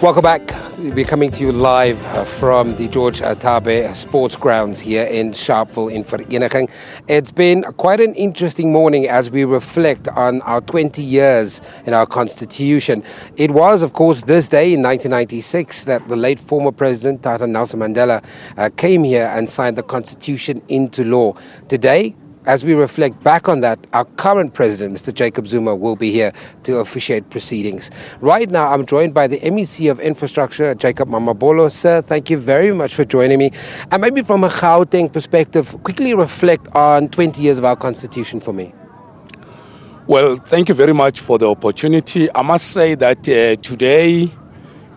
Welcome back. We're coming to you live from the George Tabe Sports Grounds here in Sharpeville in Vereniging. It's been quite an interesting morning as we reflect on our 20 years in our Constitution. It was, of course, this day in 1996 that the late former President Tata Nelson Mandela came here and signed the Constitution into law. Today, as we reflect back on that, our current president, Mr. Jacob Zuma, will be here to officiate proceedings. Right now, I'm joined by the MEC of Infrastructure, Jacob Mamabolo. Sir, thank you very much for joining me. And maybe from a Gauteng perspective, quickly reflect on 20 years of our Constitution for me. Well, thank you very much for the opportunity. I must say that today,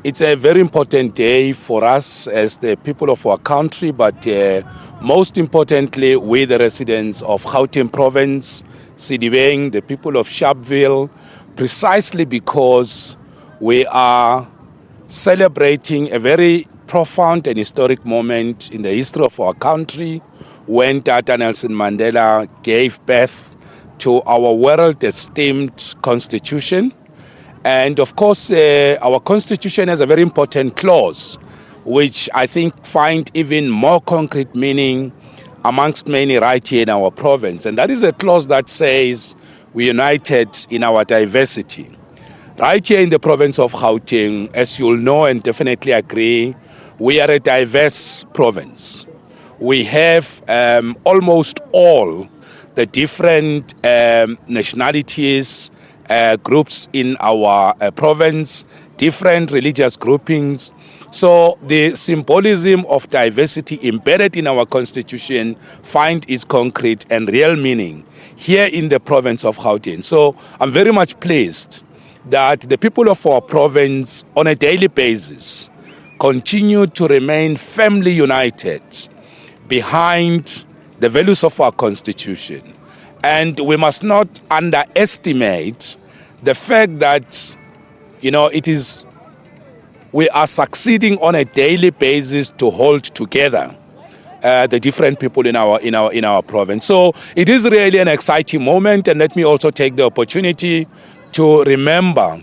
it's a very important day for us as the people of our country, but most importantly, we the residents of Gauteng Province, Sidibeng, the people of Sharpeville, precisely because we are celebrating a very profound and historic moment in the history of our country when Tata Nelson Mandela gave birth to our world-esteemed Constitution. And of course, our Constitution has a very important clause, which I think find even more concrete meaning amongst many right here in our province. And that is a clause that says we're united in our diversity. Right here in the province of Gauteng, as you'll know and definitely agree, we are a diverse province. We have almost all the different nationalities, groups in our province, different religious groupings. So the symbolism of diversity embedded in our Constitution find its concrete and real meaning here in the province of Gauteng. So I'm very much pleased that the people of our province on a daily basis continue to remain firmly united behind the values of our Constitution. And we must not underestimate the fact that, we are succeeding on a daily basis to hold together the different people in our province. So it is really an exciting moment, and let me also take the opportunity to remember,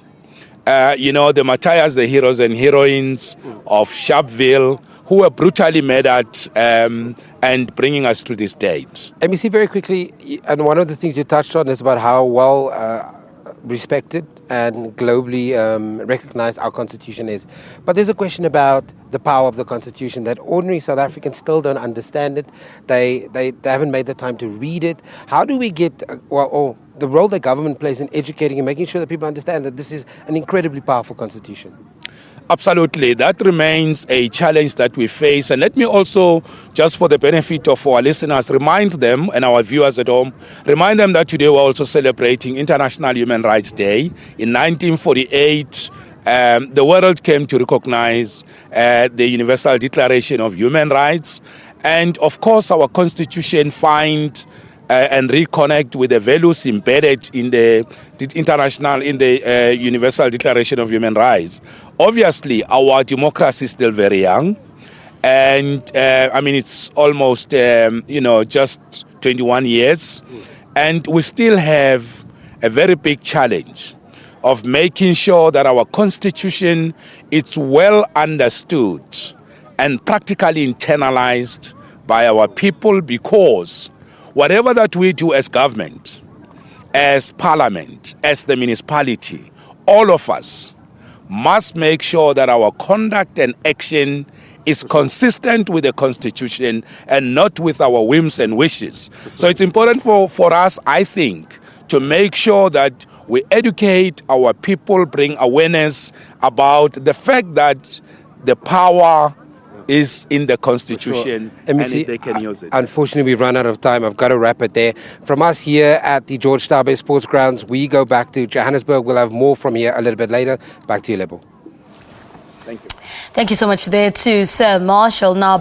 the martyrs, the heroes and heroines of Sharpeville, who were brutally murdered and bringing us to this date. MEC, very quickly, and one of the things you touched on is about how well respected and globally recognized our Constitution is. But there's a question about the power of the Constitution that ordinary South Africans still don't understand it. They haven't made the time to read it. How do we get, the role that government plays in educating and making sure that people understand that this is an incredibly powerful Constitution? Absolutely. That remains a challenge that we face. And let me also, just for the benefit of our listeners, remind them and our viewers at home, remind them that today we're also celebrating International Human Rights Day. In 1948, the world came to recognize the Universal Declaration of Human Rights. And of course, our Constitution find and reconnect with the values embedded in the Universal Declaration of Human Rights. Obviously, our democracy is still very young, and it's almost just 21 years, and we still have a very big challenge of making sure that our Constitution is well understood and practically internalized by our people, because whatever that we do as government, as parliament, as the municipality, all of us must make sure that our conduct and action is consistent with the Constitution and not with our whims and wishes. So it's important for us, I think, to make sure that we educate our people, bring awareness about the fact that the power is in the Constitution, sure. And they can use it. Unfortunately, we've run out of time. I've got to wrap it there. From us here at the George Tabe Sports Grounds, we go back to Johannesburg. We'll have more from here a little bit later. Back to you, Lebo. Thank you. Thank you so much there to Sir Marshall. Now